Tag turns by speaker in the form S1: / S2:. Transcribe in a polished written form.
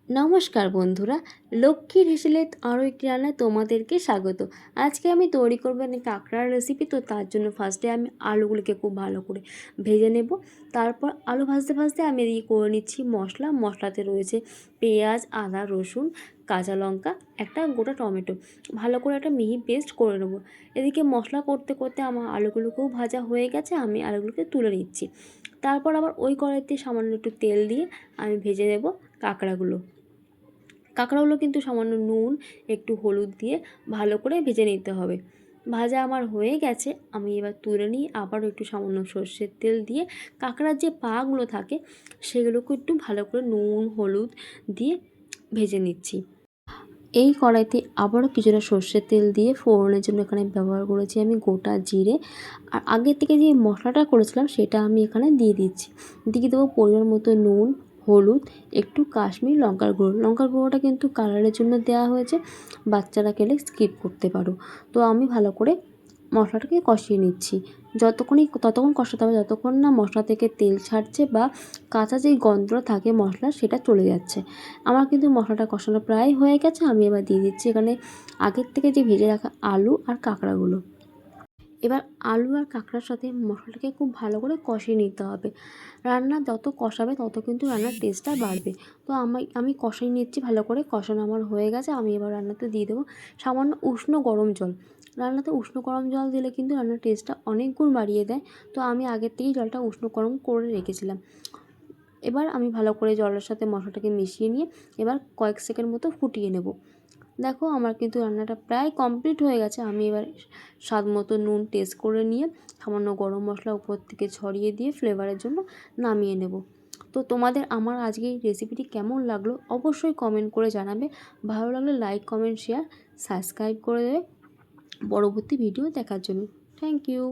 S1: নমস্কার বন্ধুরা, লক্ষ্মীর হেসেলে আরও একটি রান্নায় তোমাদেরকে স্বাগত। আজকে আমি তৈরি করবো কাঁকড়ার রেসিপি। তো তার জন্য ফার্স্টে আমি আলুগুলোকে খুব ভালো করে ভেজে নেব। তারপর আলু ভাজতে ভাজতে আমি এদিকে করে নিচ্ছি মশলা। মশলাতে রয়েছে পেঁয়াজ, আদা, রসুন, কাঁচা লঙ্কা, একটা গোটা টমেটো, ভালো করে একটা মিহি পেস্ট করে নেব। এদিকে মশলা করতে করতে আমার আলুগুলোকেও ভাজা হয়ে গেছে, আমি আলুগুলোকে তুলে নিচ্ছি। তারপর আবার ওই কড়াইতে সামান্য একটু তেল দিয়ে আমি ভেজে নেব কাঁকড়াগুলো কিন্তু সামান্য নুন, একটু হলুদ দিয়ে ভালো করে ভেজে নিতে হবে। ভাজা আমার হয়ে গেছে, আমি এবার তুলে নিয়ে আবারও একটু সামান্য সর্ষের তেল দিয়ে কাঁকড়ার যে পাগুলো থাকে সেগুলোকে একটু ভালো করে নুন হলুদ দিয়ে ভেজে নিচ্ছি। এই কড়াইতে আবারও কিছুটা সর্ষের তেল দিয়ে ফোড়নের জন্য এখানে ব্যবহার করেছি আমি গোটা জিরে। আর আগের থেকে যে মশলাটা করেছিলাম সেটা আমি এখানে দিয়ে দিচ্ছি। দিয়ে দেবো পরিমাণ মতো নুন, হলুদ, একটু কাশ্মীরি লঙ্কার গুঁড়োটা কিন্তু কালারের জন্য দেওয়া হয়েছে, বাচ্চারা খেলে স্কিপ করতে পারো। তো আমি ভালো করে মশলাটাকে কষিয়ে নিচ্ছি। ততক্ষণ কষাতে হবে যতক্ষণ না মশলা থেকে তেল ছাড়ছে বা কাঁচা যেই গন্ধটা থাকে মশলার সেটা চলে যাচ্ছে। আমার কিন্তু মশলাটা কষানো প্রায় হয়ে গেছে। আমি এবার দিয়ে দিচ্ছি এখানে আগের থেকে যে ভেজে রাখা আলু আর কাঁকড়াগুলো। এবার আলু আর কাঁকড়ার সাথে মশলাটাকে খুব ভালো করে কষিয়ে নিতে হবে। রান্না যত কষাবে তত কিন্তু রান্নার টেস্টটা বাড়বে। তো আমি কষিয়ে নিচ্ছি ভালো করে। কষানো আমার হয়ে গেছে, আমি এবার রান্নাতে দিয়ে দেবো সামান্য উষ্ণ গরম জল। রান্নাতে উষ্ণ গরম জল দিলে কিন্তু রান্নার টেস্টটা অনেক গুণ বাড়িয়ে দেয়। তো আমি আগের থেকেই জলটা উষ্ণ গরম করে রেখেছিলাম। এবার আমি ভালো করে জলের সাথে মশলাটাকে মিশিয়ে নিয়ে এবার কয়েক সেকেন্ড মতো ফুটিয়ে নেব। দেখো আমার কিন্তু রান্নাটা প্রায় কমপ্লিট হয়ে গেছে। আমি এবার স্বাদ মতো নুন টেস্ট করে নিয়ে সামান্য গরম মশলা উপর থেকে ছড়িয়ে দিয়ে ফ্লেভারের জন্য নামিয়ে নেব। তো তোমাদের আমার আজকে এই রেসিপিটি কেমন লাগলো অবশ্যই কমেন্ট করে জানাবে। ভালো লাগলে লাইক, কমেন্ট, শেয়ার, সাবস্ক্রাইব করে দেবে পরবর্তী ভিডিও দেখার জন্য। Thank you.